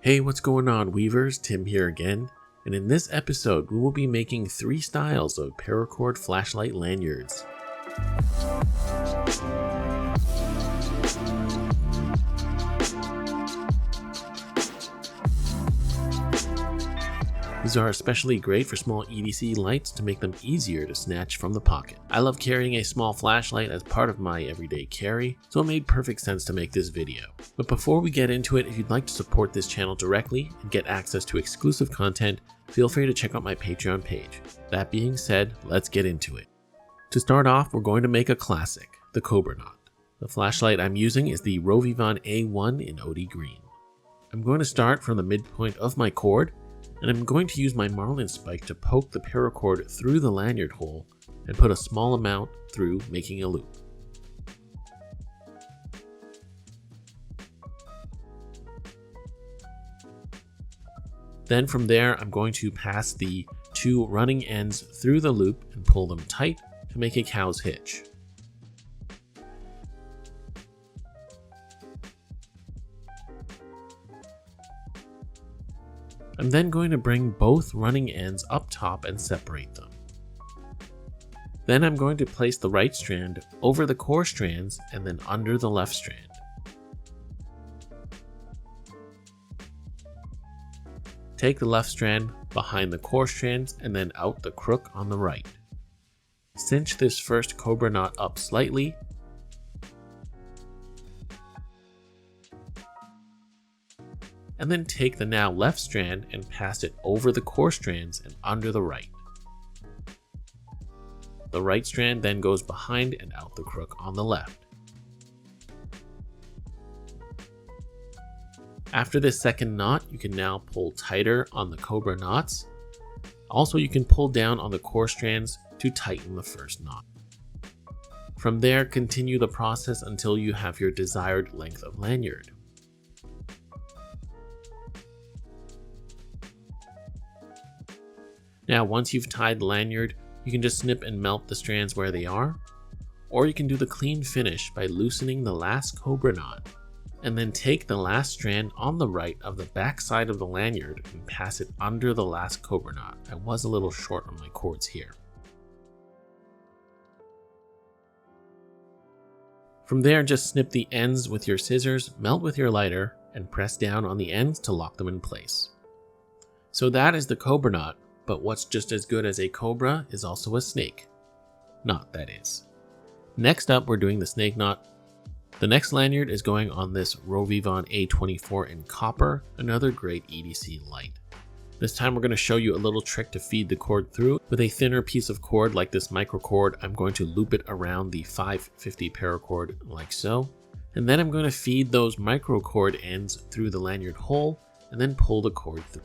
Hey, what's going on, weavers? Tim here again, and in this episode we will be making 3 styles of Paracord flashlight lanyards. These are especially great for small EDC lights to make them easier to snatch from the pocket. I love carrying a small flashlight as part of my everyday carry, so it made perfect sense to make this video. But before we get into it, if you'd like to support this channel directly and get access to exclusive content, feel free to check out my Patreon page. That being said, let's get into it. To start off, we're going to make a classic, the Cobra knot. The flashlight I'm using is the Rovivon A1 in OD green. I'm going to start from the midpoint of my cord, and I'm going to use my marlin spike to poke the paracord through the lanyard hole and put a small amount through, making a loop. Then from there, I'm going to pass the 2 running ends through the loop and pull them tight to make a cow's hitch. I'm then going to bring both running ends up top and separate them. Then I'm going to place the right strand over the core strands and then under the left strand. Take the left strand behind the core strands and then out the crook on the right. Cinch this first Cobra knot up slightly, and then take the now left strand and pass it over the core strands and under the right. The right strand then goes behind and out the crook on the left. After this second knot, you can now pull tighter on the Cobra knots. Also, you can pull down on the core strands to tighten the first knot. From there, continue the process until you have your desired length of lanyard. Now, once you've tied the lanyard, you can just snip and melt the strands where they are, or you can do the clean finish by loosening the last Cobra knot, and then take the last strand on the right of the back side of the lanyard and pass it under the last Cobra knot. I was a little short on my cords here. From there, just snip the ends with your scissors, melt with your lighter, and press down on the ends to lock them in place. So that is the Cobra knot. But what's just as good as a cobra is also a snake. Knot, that is. Next up, we're doing the snake knot. The next lanyard is going on this Rovivon A24 in copper, another great EDC light. This time we're going to show you a little trick to feed the cord through. With a thinner piece of cord like this microcord, I'm going to loop it around the 550 paracord like so. And then I'm going to feed those microcord ends through the lanyard hole and then pull the cord through.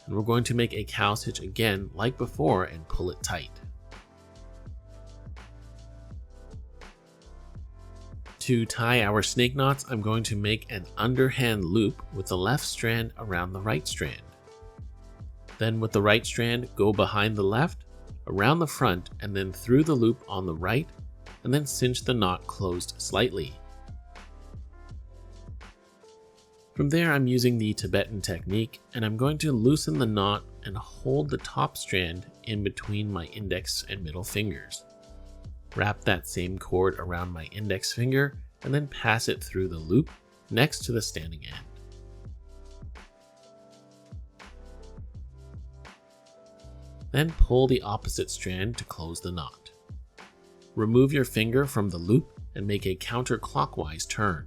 And we're going to make a cow's hitch again like before and pull it tight. To tie our snake knots, I'm going to make an underhand loop with the left strand around the right strand. Then with the right strand, go behind the left, around the front, and then through the loop on the right, and then cinch the knot closed slightly. From there, I'm using the Tibetan technique, and I'm going to loosen the knot and hold the top strand in between my index and middle fingers. Wrap that same cord around my index finger and then pass it through the loop next to the standing end. Then pull the opposite strand to close the knot. Remove your finger from the loop and make a counterclockwise turn.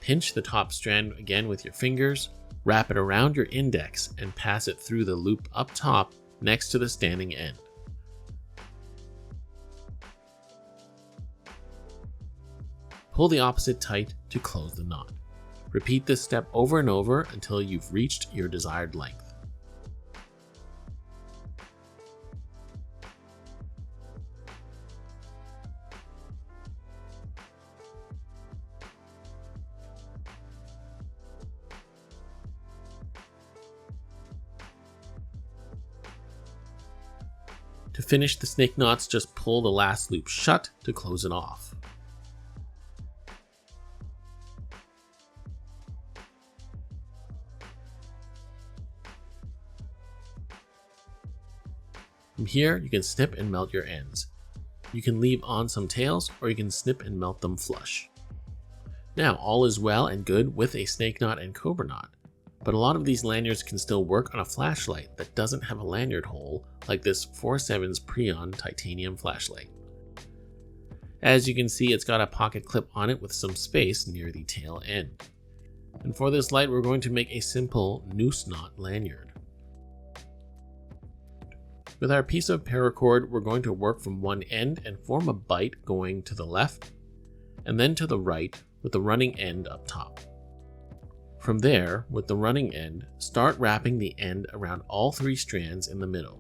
Pinch the top strand again with your fingers, wrap it around your index, and pass it through the loop up top next to the standing end. Pull the opposite tight to close the knot. Repeat this step over and over until you've reached your desired length. To finish the snake knots, just pull the last loop shut to close it off. From here, you can snip and melt your ends. You can leave on some tails, or you can snip and melt them flush. Now, all is well and good with a snake knot and cobra knot, but a lot of these lanyards can still work on a flashlight that doesn't have a lanyard hole, like this 4.7's Preon titanium flashlight. As you can see, it's got a pocket clip on it with some space near the tail end. And for this light, we're going to make a simple noose knot lanyard. With our piece of paracord, we're going to work from one end and form a bite going to the left and then to the right with the running end up top. From there, with the running end, start wrapping the end around all 3 strands in the middle.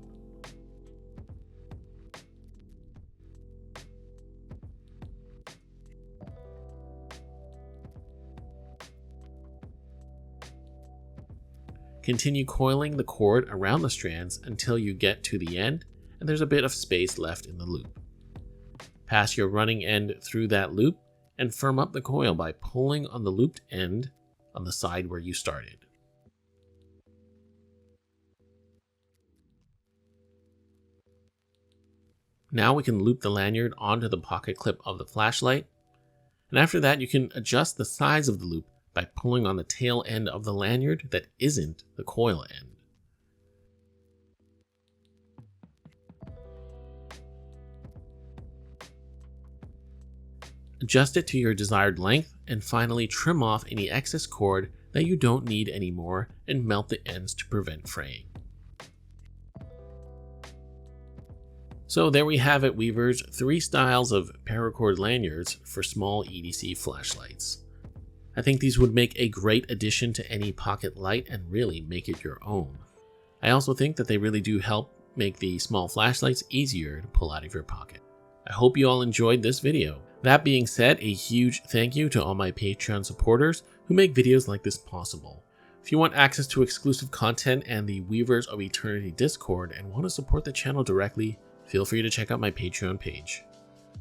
Continue coiling the cord around the strands until you get to the end and there's a bit of space left in the loop. Pass your running end through that loop and firm up the coil by pulling on the looped end on the side where you started. Now we can loop the lanyard onto the pocket clip of the flashlight, and after that you can adjust the size of the loop by pulling on the tail end of the lanyard that isn't the coil end. Adjust it to your desired length and finally trim off any excess cord that you don't need anymore and melt the ends to prevent fraying. So there we have it, weavers, 3 styles of paracord lanyards for small EDC flashlights. I think these would make a great addition to any pocket light and really make it your own. I also think that they really do help make the small flashlights easier to pull out of your pocket. I hope you all enjoyed this video. That being said, a huge thank you to all my Patreon supporters who make videos like this possible. If you want access to exclusive content and the Weavers of Eternity Discord and want to support the channel directly, feel free to check out my Patreon page.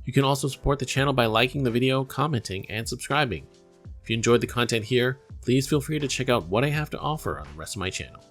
You can also support the channel by liking the video, commenting, and subscribing. If you enjoyed the content here, please feel free to check out what I have to offer on the rest of my channel.